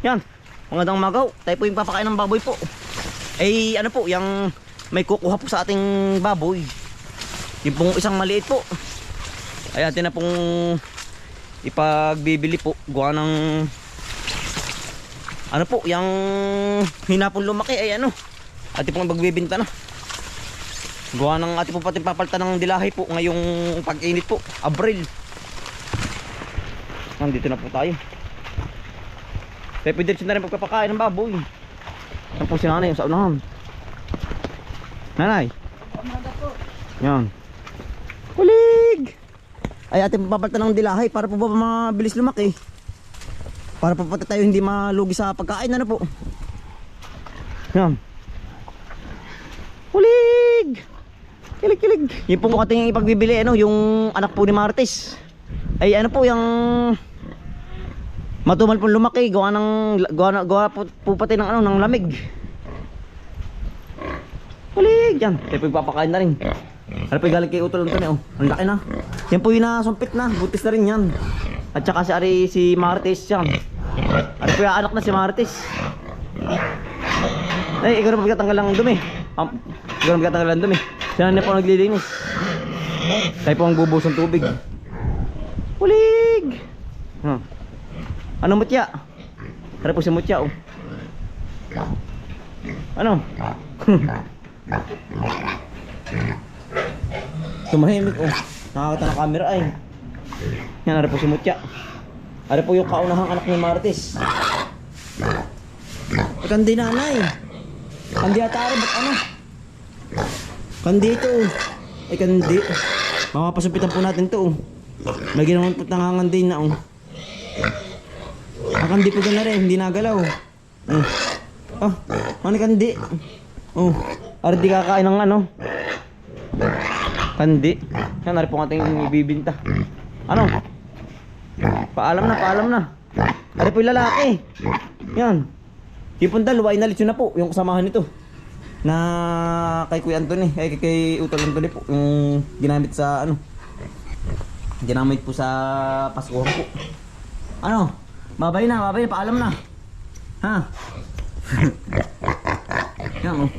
Yan, magandang magaw. Tayo po yung papakain ng baboy po. Eh ano po, yung may kukuha po sa ating baboy. Yung pong isang maliit po. Ay atin na pong ipagbibili po. Gawa ng ano po, yung hinapon lumaki ay ano. Atin pong magbibinta na. Gawa ng atin po pati papalta ng dilahi po ngayong pag-init po. Abril. Nandito na po tayo. Kaya pwede na rin pagpapakain ng baboy. Saan po si nanay yung sa unahan? Nanay. Yan. Kulig! Ay atin papalta ng dilahi para po ba mabilis lumaki. Para po pati tayo hindi malugi sa pagkain. Ano po? Yan. Kulig! Kilig kilig. Yung po ating ipagbibili ano, yung anak po ni Martes. Ay ano po yung matumal po lumaki, gawa po pati ng ano, ng lamig. Kulig yan. Kaya po ipapakain na rin. Ano po galing kay Utol Antonio, oh. Ang laki na. Yan po yung nasumpit na, butis na rin yan. At saka si Martes yan. Ano po yung anak na si Martes. Ay, ikaw na magkatanggal lang dumi. Ikaw na magkatanggal lang dumi. Siya na po naglilinis. Tayo po ang bubusong tubig. Kulig! Ano mutya? Tara po si mutya, oh. Ano? Tumahimik, oh. Nakakita ng camera ay. Yan, tara po si mutya. Tara po yung kaunahang anak ni Martes. Kandi nanay. Kandi atari, ba't ano? Kandi ito, oh. Ay kandi. Mamapasumpitan po natin to, oh. May ginawan po nangangandi na, oh. Ang kandi po na rin, hindi nagalaw. Oh, ano kandi? Oh, ari di kakain ng ano? Kandi. Yan, nari po ating ibibinta. Ano? Paalam na. Ari po yung lalaki. Yan. Yung pong dalawa, inalitso na po, yung kasamahan nito. Na kay Kuya Anthony, ay kay Utol Anthony po. Yung ginamit sa ano? Ginamit po sa Paskuhan po. Ano? Babay na, paalam na. Ha? Yan, oh.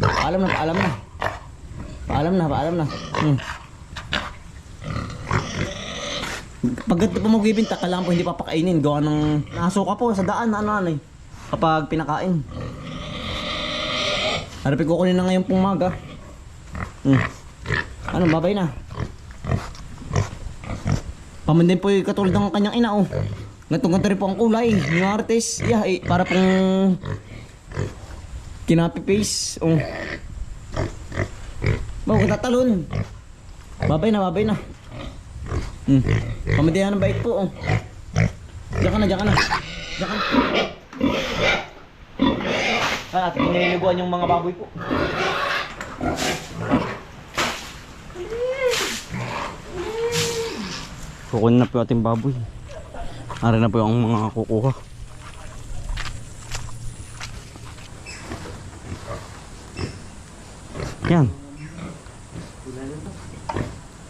Paalam na. Pag ganito po magbibinta, kailangan po hindi papakainin. Gawa ng nasuka po sa daan, ano eh. Kapag pinakain. Harapin ko kunin na ngayon pong maga. Ano, babay na. Pamandin po yung katulad ng kanyang ina, oh. Ganto-ganto rin po ang kulay ni Martes. Yeah, eh, para pong kinapi-face, oh. Bakit tatalon? Babay na. Pamandin ng bait po, oh. Diyan ka na. Ating nililiguan yung mga baboy po. Kukunin na po ating baboy. Ari na po yung mga kukuha. Yan.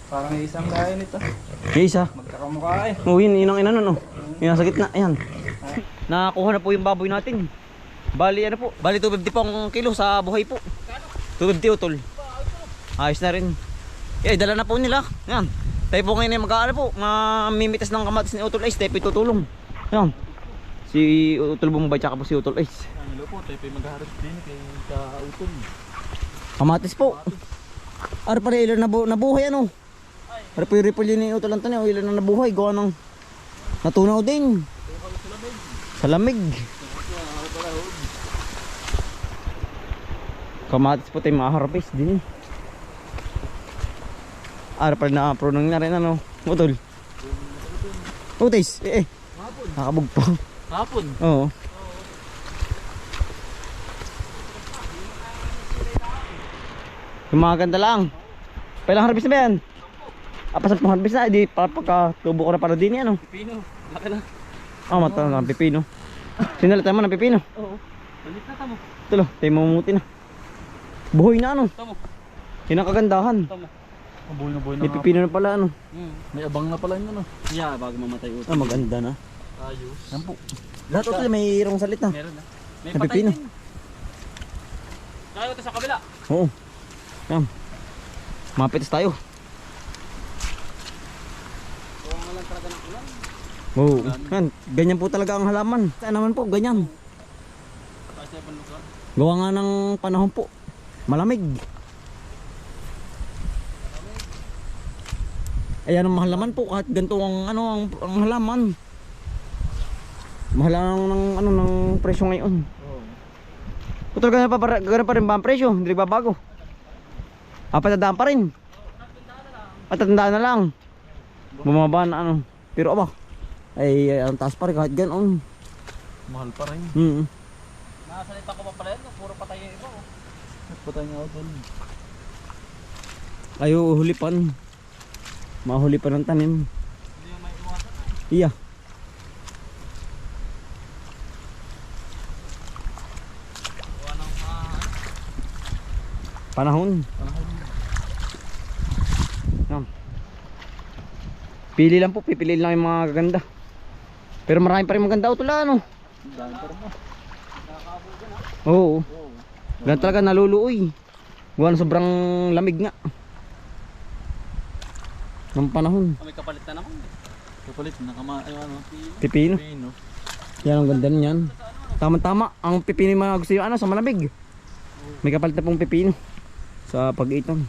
Parang isang gaya nito. Isa. Magkakamukha eh. Oh, yun ang ina nun, oh. Yung nasa gitna, ayan. Nakakuha na po yung baboy natin. Bali ano po? Bali 250 po ang kilo sa buhay po. 250 Utol. Ayos na rin. Eh, dala na po nila. Yan. Tayo po ngayon ay mag-aala po. Mamimitas ng kamatis ni Utol Ice. Tayo po tutulong. Yan. Si Utol Bombay tsaka po si Utol Ice. Ano po, tayo po mag-harap din kay Utol. Kamatis po. Ano pala ilan nabuhay ano? Ano po yung ripple yun ni Utol Antonio? Ilan na nabuhay? Gawa ng natunaw din. Sa lamig. Kamatis po tayo makaharapis din. Pala na-apronong na rin ano. Utol. Utis. Nakabog po. Hapon? Oo. Yung mga ganda lang. Pailang harvest na ba yan? Pasal pong harvest na. Hindi pagkatubo ko na para din yan. Pipino. Laki na. Mata na ng pipino. Sinalitan mo ng pipino? Oo. Balit na tamo. Tulo, tayo mamumuti na. Buhoy na ano. Tamo. Yun ang kagandahan. Tamo. Buhay na May pipino na pala ano. May abang na pala yun ano. Yeah, bago mamatay Utol. Maganda na. Ayos. Yan po. Lahat utol mayroong salit na. Meron na. May May patay pipino. din. Tayo ito sa kabila. Oo. Yan. Mapitas tayo. Kuha nga lang talaga ng ulan. Oo. Yan. Ganyan po talaga ang halaman. Saan naman po, ganyan. Kasi sa ibang lugar. Gawa nga ng panahon po. Malamig. Ayan ang mahal naman po kahit ganito ang ang halaman. Mahal ng ng presyo ngayon. Oo. Putol ganun pa rin ba ang presyo? Hindi nagbabago. Patandaan pa rin. Patandaan na lang. Bumaba na ano. Pero aba, ay ang taas pa rin kahit ganoon. Mahal pa rin. Nakasalita ko pa pala yan. Puro patay yung iba. Oh. Patay nga ako doon. Ayaw hulipan. Mahuli pa ng tanim. Hindi yung may iwasan. Iya. Kuha ng Panahon. panahon. Yan. Pili lang po, pipiliin lang yung mga gaganda. Pero marami pa rin maganda utula ano. Dahil pa rin mo. Nakakabog yan ha. Oo. Oo. Ganun talaga naluluoy. Gawa na sobrang lamig nga. Ng panahon. May kapalit na naman. Kapalit na ano. Pipino. Pino. Yan ang ganda niyan. Tama-tama. Ang pipino yung mga gusto yung sa malamig. May kapalit na pong pipino. Sa pag-iton.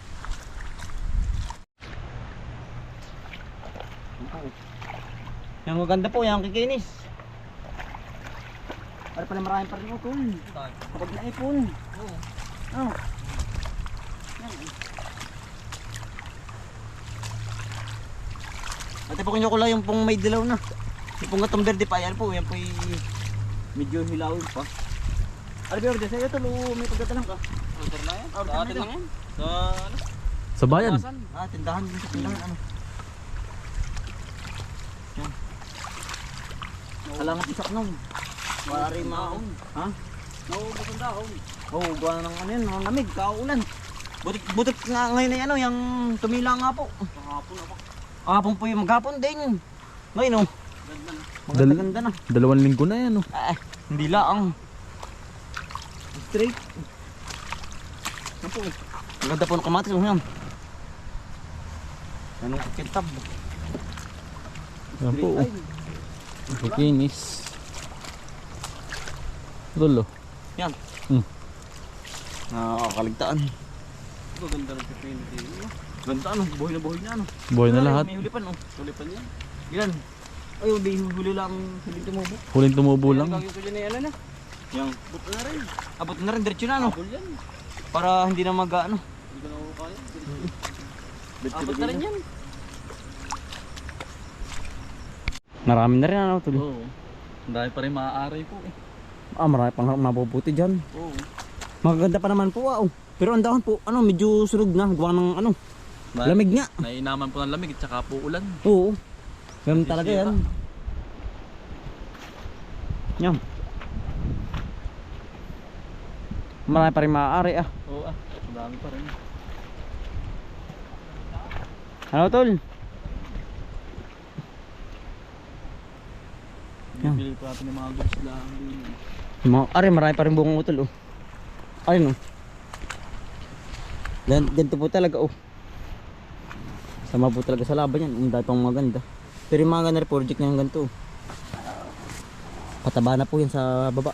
Yung maganda po, yung kikinis. Para pala marami pa rin utol. Kapag naipon. Oo. Oh. Yan. Ate po kinyo ko lang yung pong may dilaw na. Yung pong gatong verde pa, yan po. Yan po medyo hilawin pa. Ano ba yun? Sa'yo ito, may pagdatalang ka. Order na yan. Order Sa na atin ito. lang yan. Sa ano? Sa bayan. Bawasan. Tindahan din sa tindahan. Ano? Yan. Alangan isak nung. Para rin maon. Ha? Naubos ang dahon. Oo, gawa na ng ano yan, mga lamig, kaulan. Butit nga ngayon ay ano, yung tumila nga po. Pangapon ako. Kahapon po yung maghapon din. Ngayon oh, Ganda na. maganda na. 2 linggo na yan, oh. Hindi laang. Straight. Ano po eh. Maganda po ng kamatis oh yan. Anong kakintab? Yan po, oh. Ay, Makinis. Dulo. yan. Hmm. Nakakaligtaan. Ito ganda ng pipino dito. Ganda ano, buhay na ano. Buhay na lahat. May hulipan oh. Tulipan yan. Yan. Ay, hindi huli lang hindi tumubo. Huling tumubo lang. Gagawin ko dyan na yan ano. Yang Buto na rin. abot na rin diretso na ano. Abol yan. Para hindi na ano. Hindi ko na ako kaya. Abot Abot na rin yan. Marami na rin ano tuloy. Oo. Ang dami pa rin maaaray po eh. Marami pang mabubuti dyan. Oo. Magaganda pa naman po ah. Oh. Pero ang dahon po, ano, medyo surog na. Gawa ng ano, lamig nga. Nainaman po ng lamig at saka po ulan. Oo. Ganun Pati talaga sira. yan. Yan. Marami pa rin maaari ah. Oo ang dami pa rin. Ano tol? Yan. Bibili pa natin ng mga goods lang. Yung mga, marami pa rin bungang utol oh. Ayun oh. Ganito po talaga oh. Sama po talaga sa laban yan. Ang dahil pang maganda. Pero yung mga ganun project na yung ganito oh. Pataba na po yan sa baba.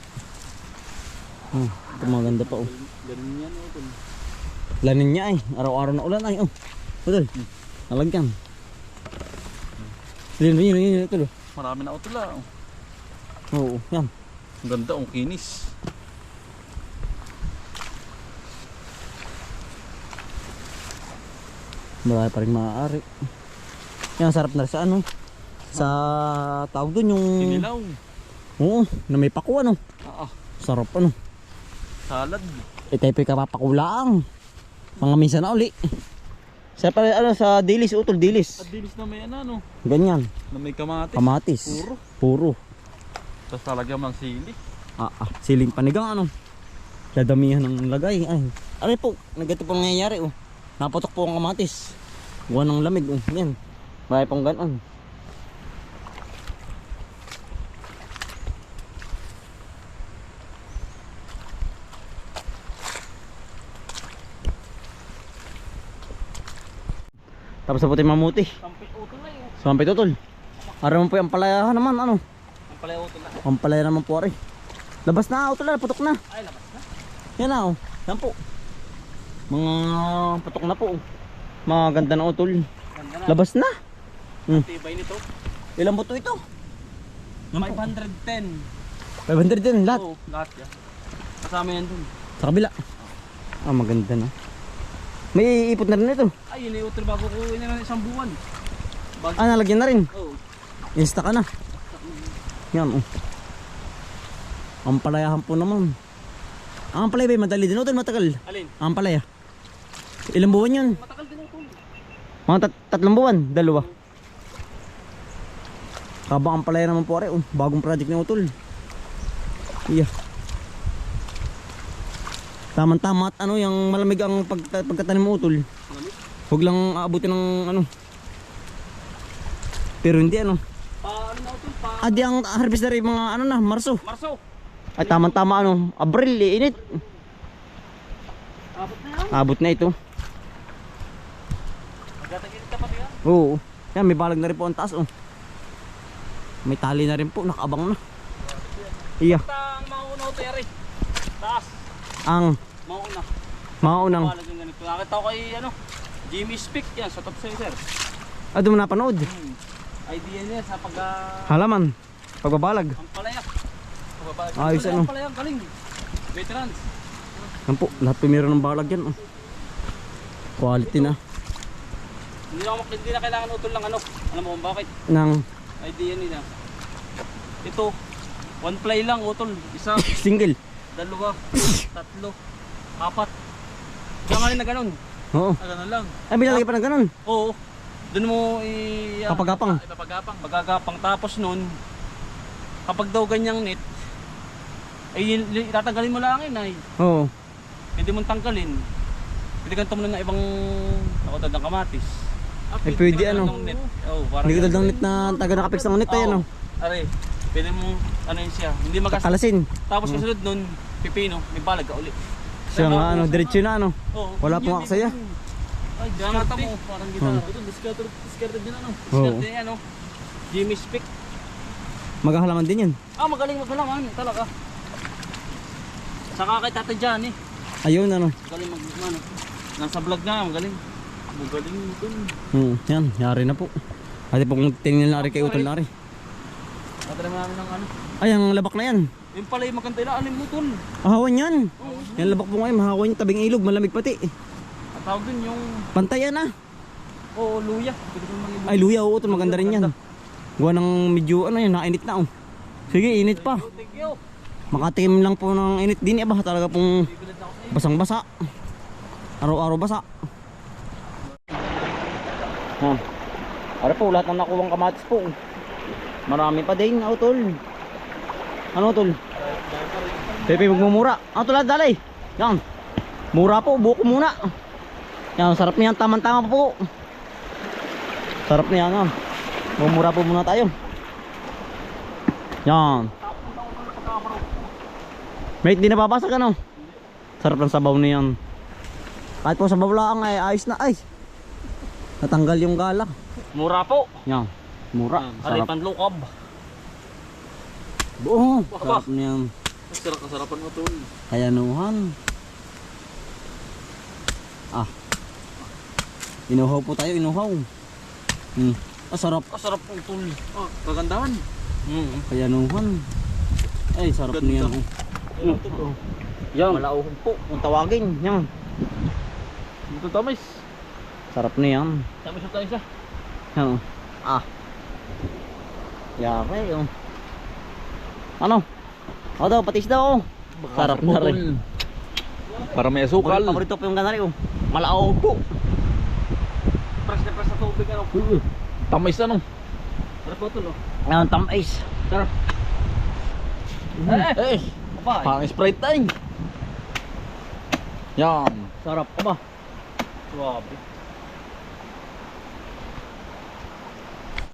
Ito maganda pa oh. Ganun yan o. Lanin niya ay. Araw-araw na ulan ay oh. Utol. Nalagyan. Yun utol oh. Marami na utula. Oo, yan. Ang ganda, ang kinis. Marami pa rin maaari. Yan, sarap na rin sa ano. Sa tawag doon yung... Kinilaw. Oo, na may paku ano. Oo. Sarap ano. Salad. Tayo pa kapapakulaang. Mga minsan na uli. Sa pala ano, sa dilis, utol, dilis. At dilis na may ano. Ganyan. Na may kamatis. Kamatis. Puro. Tapos talagyan mo ng sili. Siling panigang ano. Dadamihan ng lagay. Ay, ano po, nagito pong nangyayari oh. Napatok po ang kamatis. Gawa ng lamig oh. Yan. Marami pong ganon. Tapos sa puti mamuti. Sampit utol na yun. Sampit utol. Ara mo po yung palayahan naman, ano? Ang pala utol na. Ang palaya naman po, ari. Labas na, utol na, putok na. Ay, labas na. Yan na, oh. Yan po. Mga putok na po. Mga ganda na utol. Ganda na. Labas na. Tibay nito. Ilang buto ito? 510. 500 din, lahat. Oo, lahat yan. Kasama yan dun. Sa kabila. Ah, maganda na. May ipot na rin ito. Ay, yun yung utol bago ko ng isang buwan. Bago. Ah, nalagyan na rin. Oo. Insta ka na. Yan, oh. Ang palayahan po naman. Ang palaya ba, madali din utol, matagal. Alin? Ang palaya. Ilang buwan yun? Matagal din utol. Mga tatlong buwan, dalawa. Kabang ang palaya naman po, are, oh. Bagong project ni utol. Iya. Tama-tama at ano, yung malamig ang pagkatanim mo utol. Huwag lang aabutin ng ano. Pero hindi ano. Ano na utol? Di ang harvest na rin mga ano na, Marso. Marso. Ay tama-tama ano, Abril, init. Abot na yan. Abot na ito. Magtatagilid ka pati yan. Oo. Yan, may balag na rin po ang taas oh. May tali na rin po, nakabang na. Iya. Basta ang mauna utol yari. Taas. Ang Mauna. maunang. Palag yung ganito. Nakita ko kay ano, Jimmy Speak yan sa top sensor. Doon mo napanood. Idea niya sa pag Halaman. Pagbabalag. ang palaya. Pagbabalag. Ayos, ano? Ang palaya, galing. Veterans. Yan po, lahat po meron ng balag yan oh. Quality na. Hindi na kailangan utol lang ano. Alam mo kung bakit? Nang Idea nila. Ito, one play lang utol. Isa, single. dalawa, tatlo, apat. Diyan nga rin na ganun. Oo. Ganun lang. Ay, binalagay pa ng ganun. Oo. Doon mo Kapagapang. ipapagapang. Pagagapang. Tapos nun, kapag daw ganyang net, ay tatanggalin mo lang yun ay. Oo. Hindi mo tanggalin. Pwede kang tumunan ng ibang nakutad ng kamatis. pwede ka ano. ng net. Oo, parang Hindi ko dal ng net na taga nakapix ng net ay ano. Are, pwede mo ano yun siya. Hindi magas. Kalasin. Tapos kasunod nun, pipino, may balag ka ulit. Siya nga ano, diretso na ano. Oo. Wala pong aksaya. Ay, diyan mo. Parang gitara. Ito, discarded din ano. Oo. Discarded yan ano. Jimmy Speak. Maghahalaman din yan. Magaling maghalaman. Talaga. Saka kay Tata Johnny. Ayun ano. Magaling ano. Nasa vlog na, magaling. Magaling ito. Yan, yari na po. Ate po kung tingnan na rin kay Utol na rin. Natry namin ng ano. Ay, ang labak na yan. Yung pala yung maganda ilaanin mo tol. Ahawan yan. Yan labak po ngayon, mahawan yung tabing ilog, malamig pati. At tawag dun yung, Pantay yan ah. oo, luya. Pwede kong mag-ibig. Ay, luya, oo, Utol, maganda rin yan. Gawa ng medyo ano yan, nakainit na oh. Sige, init pa. Thank you. Makatikim lang po ng init din, ba? Talaga pong Bibilad na ako sa'yo. basang-basa. Araw-araw basa. Ara po, lahat ng nakuwang kamatis po. Marami pa din, Utol. Ano, Utol? Pepe, magmumura. Utol, dali. Yan. Mura po, buko muna. Yan, sarap niyan, tamang-tama po. Sarap niyan, yan. Mumura po muna tayo. Yan. Mate, di nababasag ano? Sarap ng sabaw niyan. Kahit po sabaw lang ay ayos na ay. Natanggal yung galak. Mura po. Yan. Mura. Aray, Sarap. panlukab. Oo. Sarap niyan. Sarap kasarapan mo tol. Kayanuhan. Ah. Inuhaw po tayo, inuhaw. Sarap. Sarap po tol. Kagandahan. Kayanuhan. Ay, sarap Ganda. niyan. Yan. Malauhog po. Kung tawagin, yan. Ito tamis. Sarap niyan. Tamis na tayo siya. Yan. Ah. Yari, oh. Ano? O daw, patis daw. Sarap na rin. Para may asukal. Paborito po yung ganari, oh. Malaog po. Press na press sa tubig ano. Tamis ano. Sarap po tol. Yan, tamis. Sarap. Eh, Aba. parang Sprite time. Yan. Sarap pa ba? Suwabe.